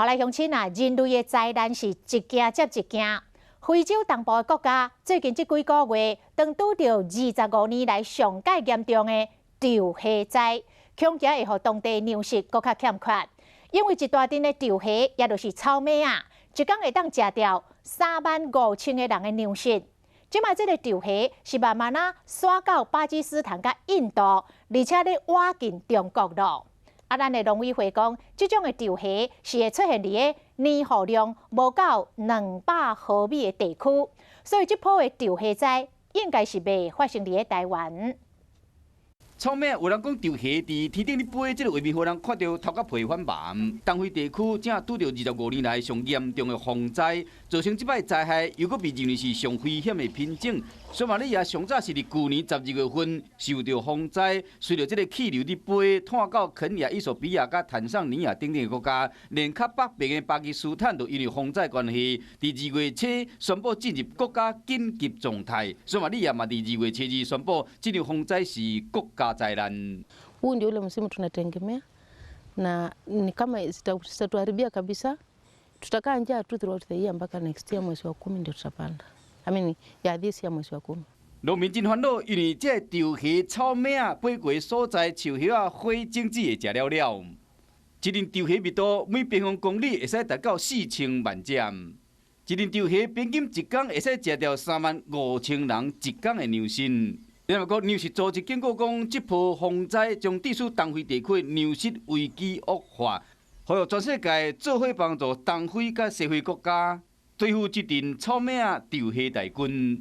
后来乡亲啊，人类的灾难是一件接一件。非洲东部的国家最近这几个月，当拄到25年来上界严重的潮虾灾，恐惊会互当地粮食更较欠缺。因为一大阵的潮虾，也就是草莓啊，一天会当食掉35000个人的粮食。即卖这个潮虾是慢慢徙到巴基斯坦甲印度，而且咧挖进中国咯。咱的农委会讲，这种的潮虾是会出现伫年雨量无到200毫米的地区，所以这波的潮虾灾应该是未发生伫台湾。草莓有人讲潮虾伫天顶咧飞，这个画面互人看到头壳皮翻白。东非地区正拄到25年来上严重的洪灾，造成即摆灾害又搁被认为是上危险的品种。索马利亚上早是伫去年12月份受到洪灾，随着这个气流咧飞，探到肯亚、伊索比亚甲坦桑尼亚等等的国家，连较北边的巴基斯坦都因为洪灾关系，伫2月初宣布进入国家紧急状态。索马利亚嘛伫2月初2宣布，这场洪灾是国家灾难。Huu ndio ule msimu tunategemea na ni kama zitatuharibia kabisa, tutakaa njaa tu throughout the year mpaka next year mwezi wa 10 ndio tutapanda. This year mwezi wa 10. 农民真烦恼，因为这潮虾、草莓啊飞过所在，树叶啊花种子会食了了。一吨潮虾密度每平方公里会使达到4000万只。一吨潮虾平均一天会使食掉35000人一天的粮食。另外，国粮食组织警告讲，这波洪灾将致使东非地区粮食危机恶化，呼吁全世界做伙帮助东非甲西非国家对付这阵草莓啊潮虾大军。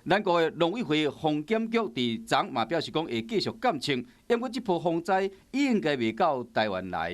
咱国的农委会防检局伫昨嘛表示讲，会继续监测，因为这波洪灾应该未到台湾来。